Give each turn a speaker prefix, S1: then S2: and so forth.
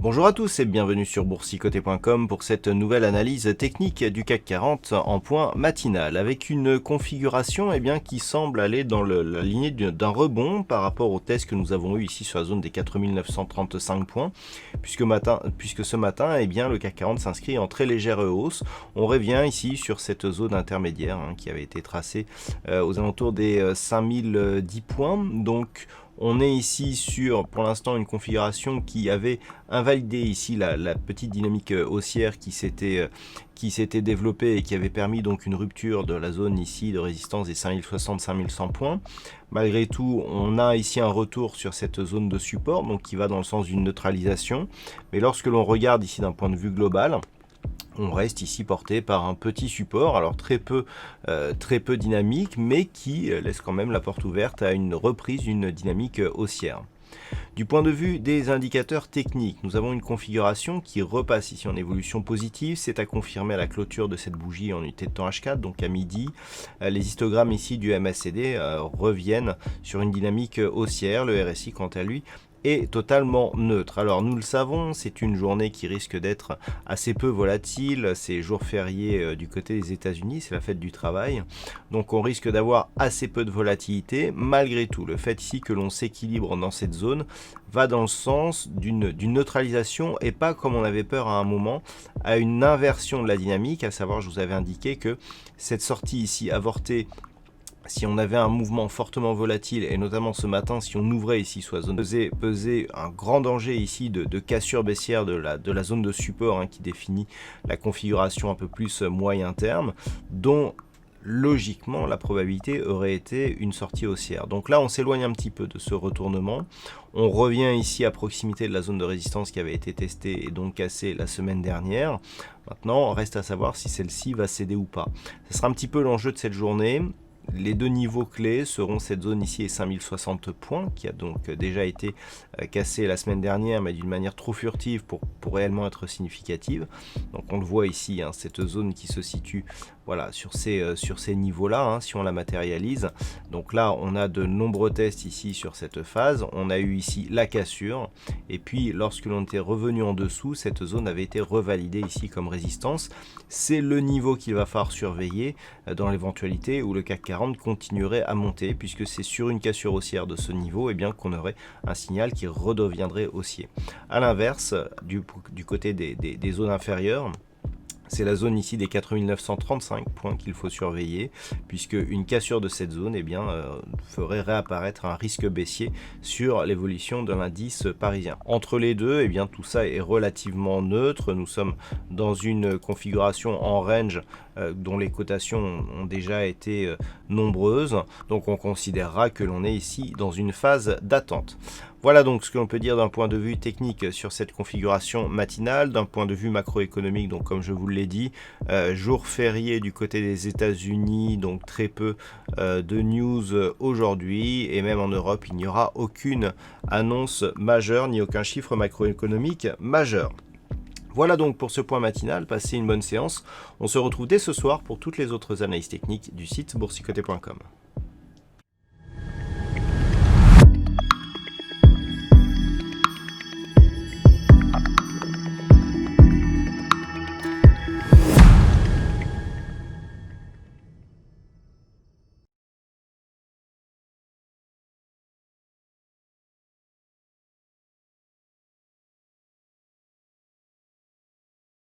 S1: Bonjour à tous et bienvenue sur boursicoté.com pour cette nouvelle analyse technique du CAC 40 en point matinal avec une configuration qui semble aller dans la lignée d'un rebond par rapport au test que nous avons eu ici sur la zone des 4935 points puisque ce matin le CAC 40 s'inscrit en très légère hausse. On revient ici sur cette zone intermédiaire qui avait été tracée aux alentours des 5010 points. Donc on est ici sur, pour l'instant, une configuration qui avait invalidé ici la petite dynamique haussière qui s'était développée et qui avait permis donc une rupture de la zone ici de résistance des 5060-5100 points. Malgré tout, on a ici un retour sur cette zone de support, donc qui va dans le sens d'une neutralisation. Mais lorsque l'on regarde ici d'un point de vue global, on reste ici porté par un petit support, alors très peu dynamique, mais qui laisse quand même la porte ouverte à une reprise d'une dynamique haussière. Du point de vue des indicateurs techniques, nous avons une configuration qui repasse ici en évolution positive. C'est à confirmer à la clôture de cette bougie en unité de temps H4, donc à midi. Les histogrammes ici du MACD reviennent sur une dynamique haussière. Le RSI, quant à lui, est totalement neutre. Alors nous le savons, c'est une journée qui risque d'être assez peu volatile, c'est jour férié du côté des États-Unis, c'est la fête du travail, donc on risque d'avoir assez peu de volatilité. Malgré tout, le fait ici que l'on s'équilibre dans cette zone va dans le sens d'une neutralisation et pas, comme on avait peur à un moment, à une inversion de la dynamique, à savoir, je vous avais indiqué que cette sortie ici avortée, si on avait un mouvement fortement volatile, et notamment ce matin, si on ouvrait ici sur la zone, pesait un grand danger ici de cassure baissière de la zone de support qui définit la configuration un peu plus moyen terme, dont logiquement la probabilité aurait été une sortie haussière. Donc là on s'éloigne un petit peu de ce retournement, on revient ici à proximité de la zone de résistance qui avait été testée et donc cassée la semaine dernière. Maintenant reste à savoir si celle-ci va céder ou pas. Ce sera un petit peu l'enjeu de cette journée. Les deux niveaux clés seront cette zone ici et 5060 points qui a donc déjà été cassée la semaine dernière, mais d'une manière trop furtive pour réellement être significative. Donc on le voit ici, cette zone qui se situe sur ces niveaux-là, si on la matérialise. Donc là, on a de nombreux tests ici sur cette phase. On a eu ici la cassure. Et puis, lorsque l'on était revenu en dessous, cette zone avait été revalidée ici comme résistance. C'est le niveau qu'il va falloir surveiller dans l'éventualité où le CAC 40 continuerait à monter, puisque c'est sur une cassure haussière de ce niveau qu'on aurait un signal qui redeviendrait haussier. A l'inverse, du côté des zones inférieures, c'est la zone ici des 4935 points qu'il faut surveiller, puisque une cassure de cette zone ferait réapparaître un risque baissier sur l'évolution de l'indice parisien. Entre les deux, tout ça est relativement neutre. Nous sommes dans une configuration en range dont les cotations ont déjà été nombreuses, donc on considérera que l'on est ici dans une phase d'attente. Voilà donc ce que l'on peut dire d'un point de vue technique sur cette configuration matinale. D'un point de vue macroéconomique, donc comme je vous l'ai dit, jour férié du côté des États-Unis, donc très peu de news aujourd'hui, et même en Europe, il n'y aura aucune annonce majeure ni aucun chiffre macroéconomique majeur. Voilà donc pour ce point matinal, passez une bonne séance. On se retrouve dès ce soir pour toutes les autres analyses techniques du site boursicoté.com.